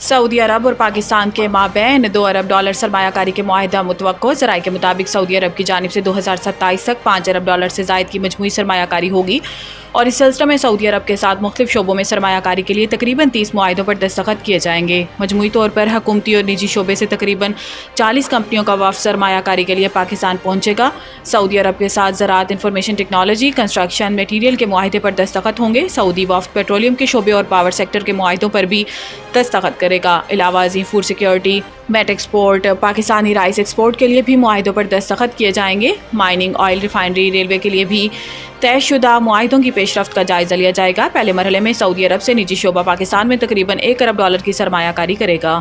سعودی عرب اور پاکستان کے مابین $2 ارب سرمایہ کاری کے معاہدہ متوقع۔ ذرائع کے مطابق سعودی عرب کی جانب سے 2027 تک $5 ارب سے زائد کی مجموعی سرمایہ کاری ہوگی اور اس سلسلے میں سعودی عرب کے ساتھ مختلف شعبوں میں سرمایہ کاری کے لیے تقریباً 30 معاہدوں پر دستخط کیے جائیں گے۔ مجموعی طور پر حکومتی اور نجی شعبے سے تقریباً 40 کمپنیوں کا وفد سرمایہ کاری کے لیے پاکستان پہنچے گا۔ سعودی عرب کے ساتھ زراعت، انفارمیشن ٹیکنالوجی، کنسٹرکشن میٹیریل کے معاہدے پر دستخط ہوں گے۔ سعودی وفد پیٹرولیم کے شعبے اور پاور سیکٹر کے معاہدوں پر بھی دستخط کرے گا۔ علاوہ ازیں food security, meat export, Pakistani rice export کے لیے بھی معاہدوں پر دستخط کیے جائیں گے۔ مائننگ، آئل ریفائنری، ریلوے کے لیے بھی طے شدہ معاہدوں کی پیش رفت کا جائزہ لیا جائے گا۔ پہلے مرحلے میں سعودی عرب سے نجی شعبہ پاکستان میں تقریباً $1 ارب کی سرمایہ کاری کرے گا۔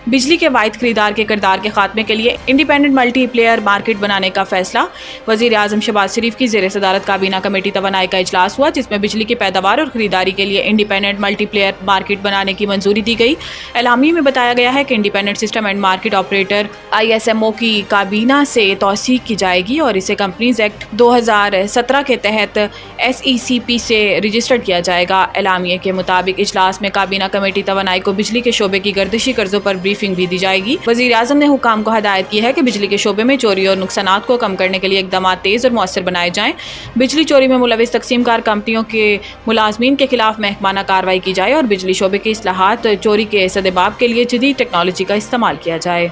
بجلی کے واحد خریدار کے کردار کے خاتمے کے لیے انڈیپینڈنٹ ملٹی پلیئر مارکیٹ بنانے کا فیصلہ۔ وزیر اعظم شہباز شریف کی زیر صدارت کابینہ کمیٹی توانائی کا اجلاس ہوا، جس میں بجلی کی پیداوار اور خریداری کے لیے انڈیپینڈنٹ ملٹی پلیئر مارکیٹ بنانے کی منظوری دی گئی۔ اعلامیے میں بتایا گیا ہے کہ independent system and market operator ISMO کی کابینہ سے توثیق کی جائے گی اور اسے کمپنیز ایکٹ 2017 کے تحت SECP سے رجسٹرڈ کیا جائے گا۔ اعلامیے کے مطابق اجلاس میں کابینہ کمیٹی توانائی کو بجلی کے شعبے کی گردشی قرضوں پر بریفنگ بھی دی جائے گی۔ وزیر اعظم نے حکام کو ہدایت کی ہے کہ بجلی کے شعبے میں چوری اور نقصانات کو کم کرنے کے لیے اقدامات تیز اور مؤثر بنائے جائیں۔ بجلی چوری میں ملوث تقسیم کار کمپنیوں کے ملازمین کے خلاف محکمانہ کارروائی کی جائے اور بجلی شعبے کی اصلاحات، چوری کے سدباب کے لیے جدید ٹیکنالوجی کا استعمال کیا جائے۔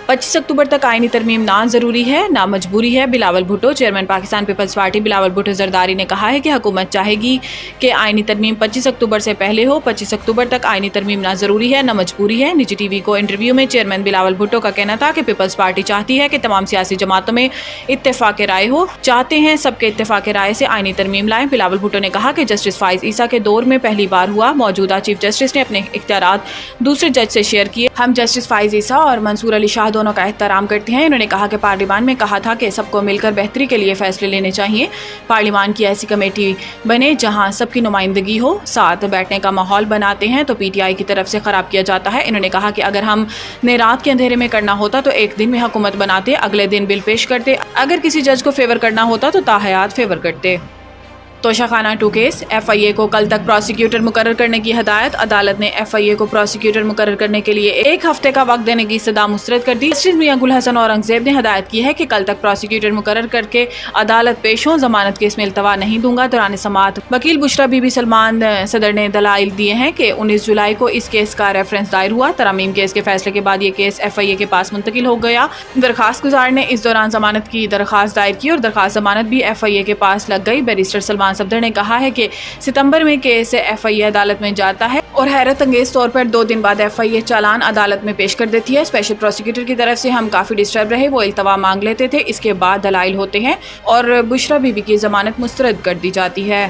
25 اکتوبر تک آئینی ترمیم نہ ضروری ہے نہ مجبوری ہے۔ بلاول بھٹو، چیئرمین پاکستان پیپلز پارٹی بلاول بھٹو زرداری نے کہا ہے کہ حکومت چاہے گی کہ آئینی ترمیم 25 اکتوبر سے پہلے ہو۔ 25 اکتوبر تک آئینی ترمیم نہ ضروری ہے نہ مجبوری ہے۔ نجی TV کو انٹرویو میں چیئرمین بلاول بھٹو کا کہنا تھا کہ پیپلز پارٹی چاہتی ہے کہ تمام سیاسی جماعتوں میں اتفاق رائے ہو، چاہتے ہیں سب کے اتفاق رائے سے آئینی ترمیم لائیں۔ بلاول بھٹو نے کہا کہ جسٹس فائز عیسیٰ کے دور میں پہلی بار ہوا، موجودہ چیف جسٹس نے اپنے اختیارات دوسرے جج سے شیئر کیے۔ ہم جسٹس فائز عیسیٰ اور منصور علی شاہ دونوں کا احترام کرتے ہیں۔ انہوں نے کہا کہ پارلیمان میں کہا تھا کہ سب کو مل کر بہتری کے لیے فیصلے لینے چاہیے۔ پارلیمان کی ایسی کمیٹی بنے جہاں سب کی نمائندگی ہو، ساتھ بیٹھنے کا ماحول بناتے ہیں تو PTI کی طرف سے خراب کیا جاتا ہے۔ انہوں نے کہا کہ اگر ہم نے رات کے اندھیرے میں کرنا ہوتا تو ایک دن میں حکومت بناتے، اگلے دن بل پیش کرتے، اگر کسی جج کو فیور کرنا ہوتا تو تاحیات فیور کرتے۔ توشہ خانہ 2 کیس، FIA کو کل تک پروسیکیوٹر مقرر کرنے کی ہدایت۔ عدالت نے FIA کو پروسیکیوٹر مقرر کرنے کے لیے 1 ہفتے کا وقت دینے کی استدعا مسترد کر دی۔ جسٹس میاں گل حسن اورنگزیب نے ہدایت کی ہے کہ کل تک پروسیکیوٹر مقرر کر کے عدالت پیش ہوں۔ ضمانت کیس میں التوا نہیں دوں گا۔ دوران سماعت وکیل بشرا بی بی سلمان صدر نے دلائل دیے ہیں کہ 19 جولائی کو اس کیس کا ریفرنس دائر ہوا۔ ترامیم کیس کے فیصلے کے بعد یہ کیس FIA کے پاس منتقل ہو گیا۔ درخواست گزار نے اس دوران ضمانت کی درخواست دائر کی اور درخواست ضمانت بھی FIA کے پاس لگ گئی۔ بیرسٹر سلمان صفدر نے کہا ہے کہ ستمبر میں کیس FIA عدالت میں جاتا ہے اور حیرت انگیز طور پر 2 دن بعد FIA چالان عدالت میں پیش کر دیتی ہے۔ اسپیشل پروسیکیوٹر کی طرف سے ہم کافی ڈسٹرب رہے، وہ التوا مانگ لیتے تھے، اس کے بعد دلائل ہوتے ہیں اور بشرا بی بی کی ضمانت مسترد کر دی جاتی ہے۔